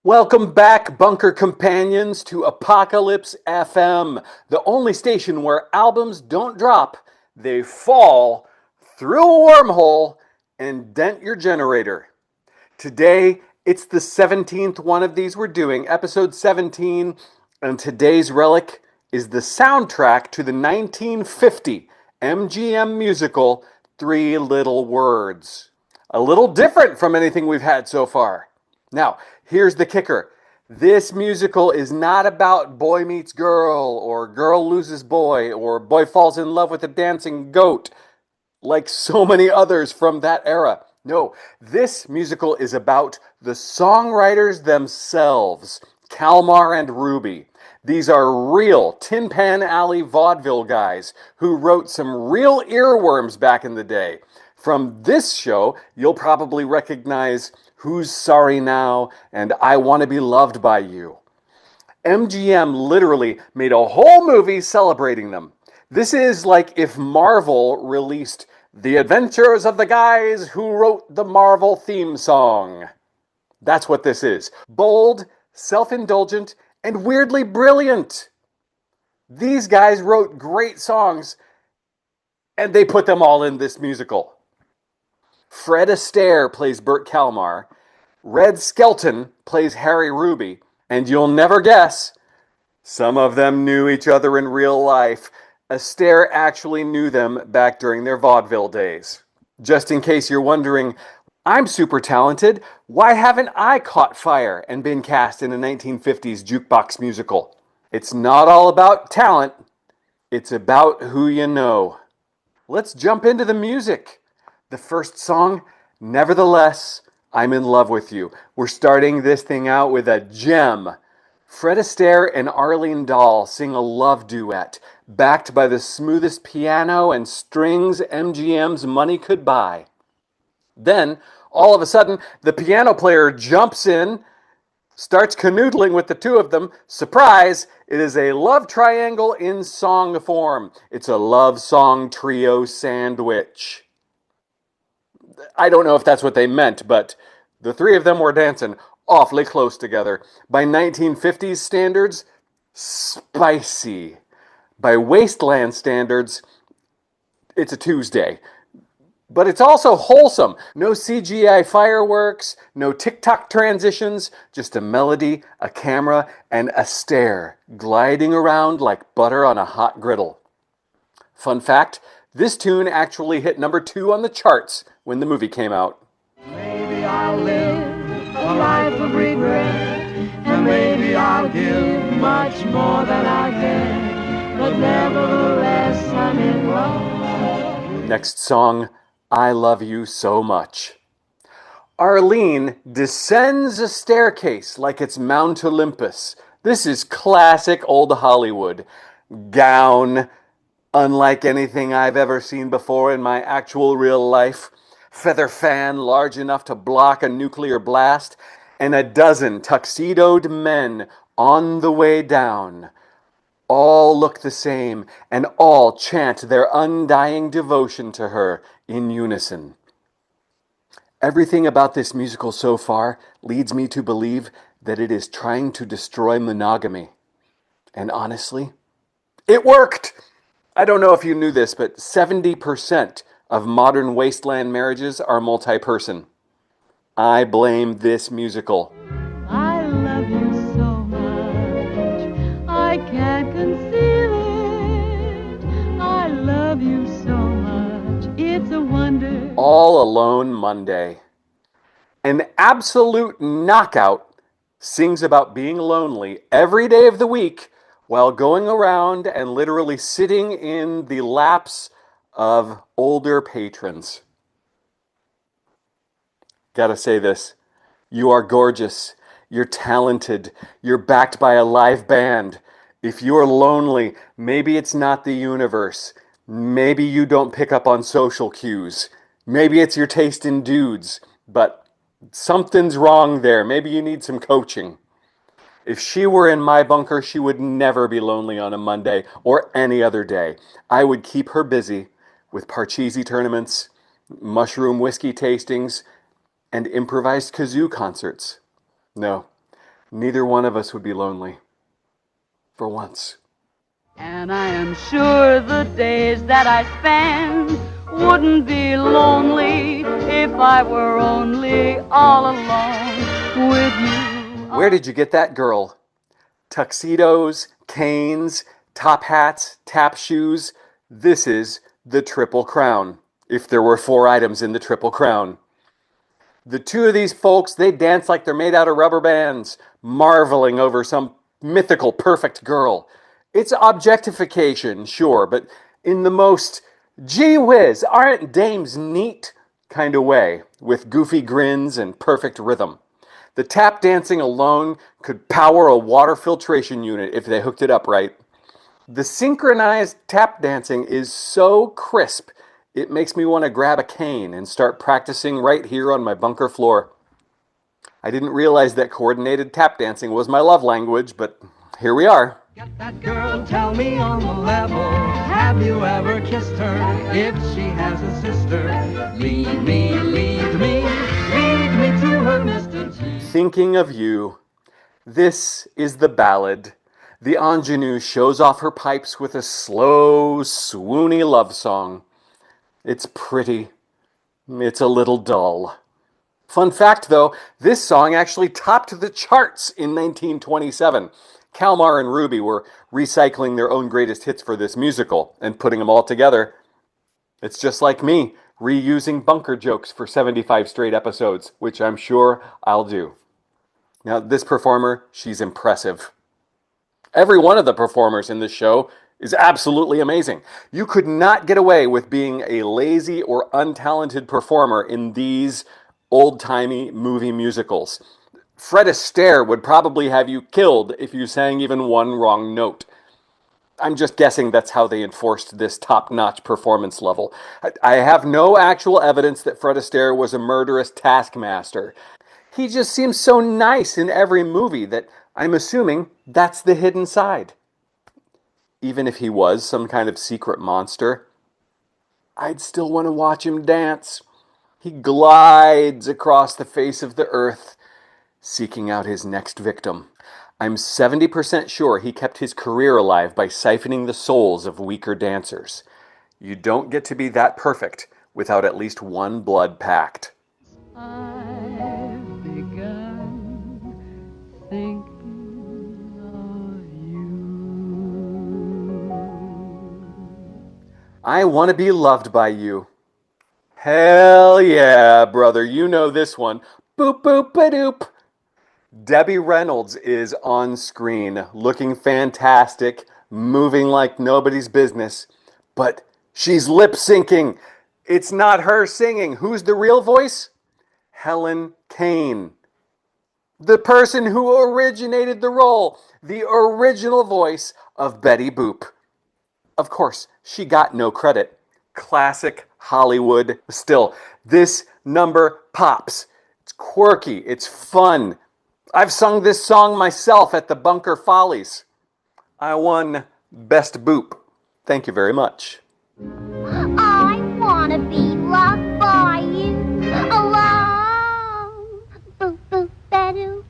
Welcome back, bunker companions, to Apocalypse FM, the only station where albums don't drop, they fall through a wormhole and dent your generator. Today, it's the 17th one of these we're doing, episode 17, and today's relic is the soundtrack to the 1950 MGM musical Three Little Words. A little different from anything we've had so far. Now, here's the kicker. This musical is not about boy meets girl, or girl loses boy, or boy falls in love with a dancing goat, like so many others from that era. No, this musical is about the songwriters themselves, Kalmar and Ruby. These are real Tin Pan Alley vaudeville guys who wrote some real earworms back in the day. From this show, you'll probably recognize Who's Sorry Now and I Want to Be Loved by You. MGM literally made a whole movie celebrating them. This is like if Marvel released The Adventures of the Guys Who Wrote the Marvel Theme Song. That's what this is. Bold, self-indulgent, and weirdly brilliant. These guys wrote great songs, and they put them all in this musical. Fred Astaire plays Bert Kalmar, Red Skelton plays Harry Ruby, and you'll never guess, some of them knew each other in real life. Astaire actually knew them back during their vaudeville days. Just in case you're wondering, I'm super talented, why haven't I caught fire and been cast in a 1950s jukebox musical? It's not all about talent, it's about who you know. Let's jump into the music. The first song, Nevertheless, I'm in Love with You. We're starting this thing out with a gem. Fred Astaire and Arlene Dahl sing a love duet, backed by the smoothest piano and strings MGM's money could buy. Then, all of a sudden, the piano player jumps in, starts canoodling with the two of them. Surprise! It is a love triangle in song form. It's a love song trio sandwich. I don't know if that's what they meant, but the three of them were dancing awfully close together. By 1950s standards, spicy. By wasteland standards, it's a Tuesday. But it's also wholesome. No CGI fireworks, no TikTok transitions, just a melody, a camera, and Astaire gliding around like butter on a hot griddle. Fun fact, this tune actually hit number 2 on the charts when the movie came out. Maybe I'll live a life of regret, and maybe I'll give much more than I get, but nevertheless I'm in love. Next song, I Love You So Much. Arlene descends a staircase like it's Mount Olympus. This is classic old Hollywood. Gown, unlike anything I've ever seen before in my actual real life. Feather fan large enough to block a nuclear blast, and a dozen tuxedoed men on the way down. All look the same, and all chant their undying devotion to her in unison. Everything about this musical so far leads me to believe that it is trying to destroy monogamy. And honestly, it worked! I don't know if you knew this, but 70% of modern wasteland marriages are multi-person. I blame this musical. I love you so much, I can't conceal it. I love you so much, it's a wonder. All Alone Monday. An absolute knockout sings about being lonely every day of the week while going around and literally sitting in the laps of older patrons. Gotta say this. You are gorgeous. You're talented. You're backed by a live band. If you're lonely, maybe it's not the universe. Maybe you don't pick up on social cues. Maybe it's your taste in dudes. But something's wrong there. Maybe you need some coaching. If she were in my bunker, she would never be lonely on a Monday or any other day. I would keep her busy with Parcheesi tournaments, mushroom whiskey tastings, and improvised kazoo concerts. No, Neither one of us would be lonely. For once. And I am sure the days that I spend wouldn't be lonely if I were only all alone with you. Where did you get that girl? Tuxedos, canes, top hats, tap shoes. This is the Triple Crown, if there were 4 items in the Triple Crown. The two of these folks, they dance like they're made out of rubber bands, marveling over some mythical perfect girl. It's objectification, sure, but in the most gee whiz, aren't dames neat kind of way, with goofy grins and perfect rhythm. The tap dancing alone could power a water filtration unit if they hooked it up right. The synchronized tap dancing is so crisp, it makes me want to grab a cane and start practicing right here on my bunker floor. I didn't realize that coordinated tap dancing was my love language, but here we are. Get that girl, tell me on the level, have you ever kissed her? If she has a sister, lead me to her, Mr. T. Thinking of you. This is the ballad. The ingenue shows off her pipes with a slow, swoony love song. It's pretty. It's a little dull. Fun fact, though, this song actually topped the charts in 1927. Kalmar and Ruby were recycling their own greatest hits for this musical and putting them all together. It's just like me, reusing bunker jokes for 75 straight episodes, which I'm sure I'll do. Now, this performer, she's impressive. Every one of the performers in this show is absolutely amazing. You could not get away with being a lazy or untalented performer in these old-timey movie musicals. Fred Astaire would probably have you killed if you sang even one wrong note. I'm just guessing that's how they enforced this top-notch performance level. I have no actual evidence that Fred Astaire was a murderous taskmaster. He just seems so nice in every movie that I'm assuming that's the hidden side. Even if he was some kind of secret monster, I'd still want to watch him dance. He glides across the face of the earth, seeking out his next victim. I'm 70% sure he kept his career alive by siphoning the souls of weaker dancers. You don't get to be that perfect without at least one blood pact. I've begun thinking I want to be loved by you. Hell yeah, brother. You know this one. Boop, boop, ba-doop. Debbie Reynolds is on screen, looking fantastic, moving like nobody's business. But she's lip-syncing. It's not her singing. Who's the real voice? Helen Kane. The person who originated the role. The original voice of Betty Boop. Of course, she got no credit. Classic Hollywood. Still, this number pops. It's quirky. It's fun. I've sung this song myself at the Bunker Follies. I won Best Boop. Thank you very much. I want to be loved by you alone. Boop, boop, ba-doo.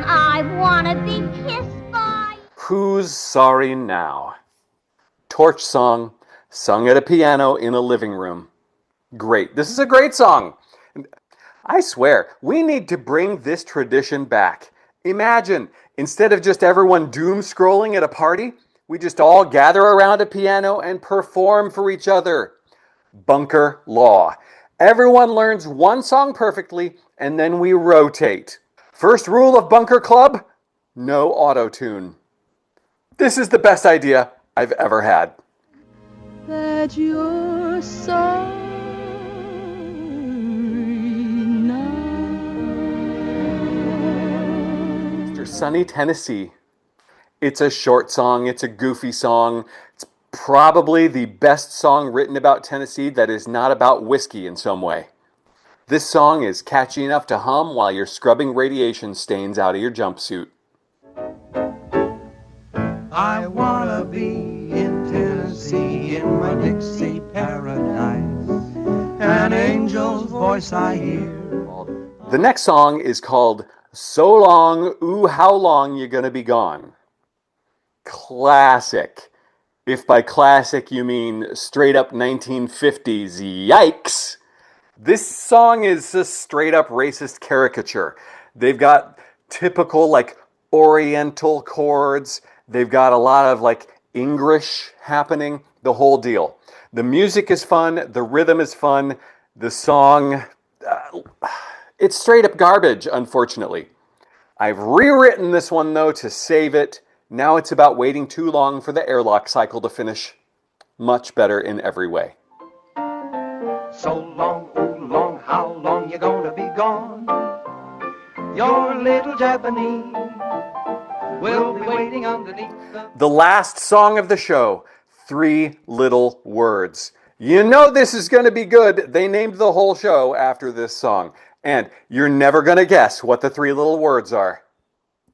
I want to be kissed by you. Who's sorry now? Torch song, sung at a piano in a living room. Great. This is a great song. I swear, we need to bring this tradition back. Imagine, instead of just everyone doom scrolling at a party, we just all gather around a piano and perform for each other. Bunker law. Everyone learns one song perfectly, and then we rotate. First rule of Bunker Club, no auto-tune. This is the best idea I've ever had. that you're sorry now. Mr. Sunny Tennessee. It's a short song, it's a goofy song. It's probably the best song written about Tennessee that is not about whiskey in some way. This song is catchy enough to hum while you're scrubbing radiation stains out of your jumpsuit. I wanna be in Tennessee, in my Dixie paradise. An angel's voice I hear. The next song is called So Long, Ooh, How Long You Gonna Be Gone? Classic. If by classic you mean straight up 1950s, yikes! This song is a straight up racist caricature. They've got typical like oriental chords. They've got a lot of like English happening, the whole deal. The music is fun, the rhythm is fun, the song, it's straight up garbage, unfortunately. I've rewritten this one though to save it. Now it's about waiting too long for the airlock cycle to finish. Much better in every way. So long, ooh long, how long you gonna be gone? Your little Japanese will be waiting underneath The last song of the show, Three Little Words. You know this is going to be good. They named the whole show after this song. And you're never going to guess what the three little words are.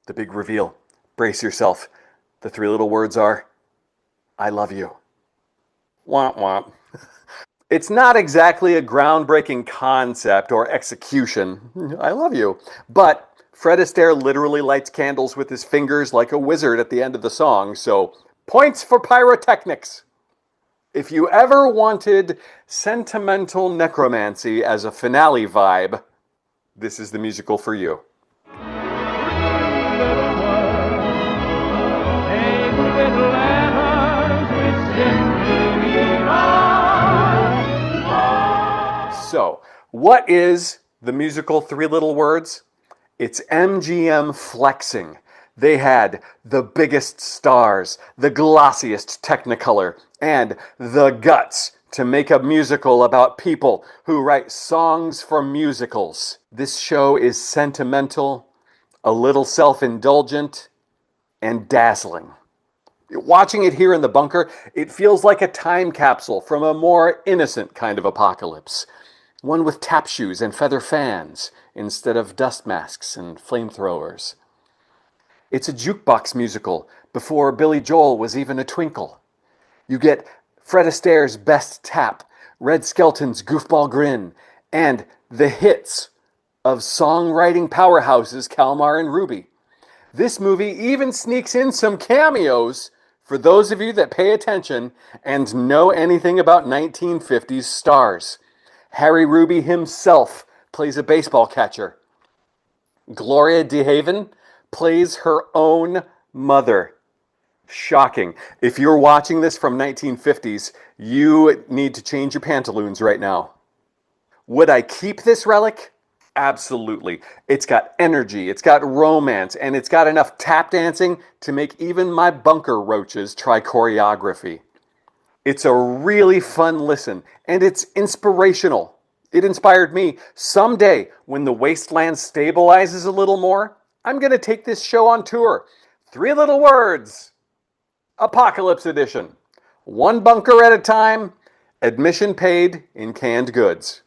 The big reveal. Brace yourself. The three little words are, I love you. Womp womp. It's not exactly a groundbreaking concept or execution, I love you, but Fred Astaire literally lights candles with his fingers like a wizard at the end of the song, so points for pyrotechnics. If you ever wanted sentimental necromancy as a finale vibe, this is the musical for you. So, what is the musical Three Little Words? It's MGM flexing. They had the biggest stars, the glossiest Technicolor, and the guts to make a musical about people who write songs for musicals. This show is sentimental, a little self-indulgent, and dazzling. Watching it here in the bunker, it feels like a time capsule from a more innocent kind of apocalypse. One with tap shoes and feather fans instead of dust masks and flamethrowers. It's a jukebox musical before Billy Joel was even a twinkle. You get Fred Astaire's best tap, Red Skelton's goofball grin, and the hits of songwriting powerhouses Kalmar and Ruby. This movie even sneaks in some cameos for those of you that pay attention and know anything about 1950s stars. Harry Ruby himself plays a baseball catcher. Gloria DeHaven plays her own mother. Shocking. If you're watching this from 1950s, you need to change your pantaloons right now. Would I keep this relic? Absolutely. It's got energy, it's got romance, and it's got enough tap dancing to make even my bunker roaches try choreography. It's a really fun listen, and it's inspirational. It inspired me. Someday, when the wasteland stabilizes a little more, I'm going to take this show on tour. Three Little Words, Apocalypse Edition. One bunker at a time, admission paid in canned goods.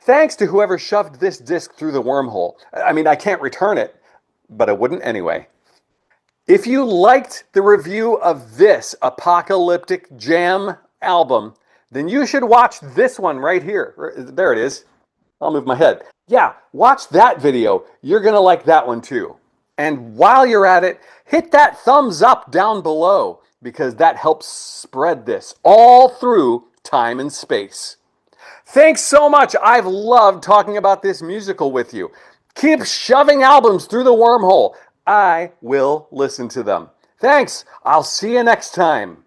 Thanks to whoever shoved this disc through the wormhole. I mean, I can't return it, but I wouldn't anyway. If you liked the review of this apocalyptic jam album, then you should watch this one right here. There it is. I'll move my head. Yeah, watch that video. You're going to like that one too. And while you're at it, hit that thumbs up down below because that helps spread this all through time and space. Thanks so much. I've loved talking about this musical with you. Keep shoving albums through the wormhole. I will listen to them. Thanks. I'll see you next time.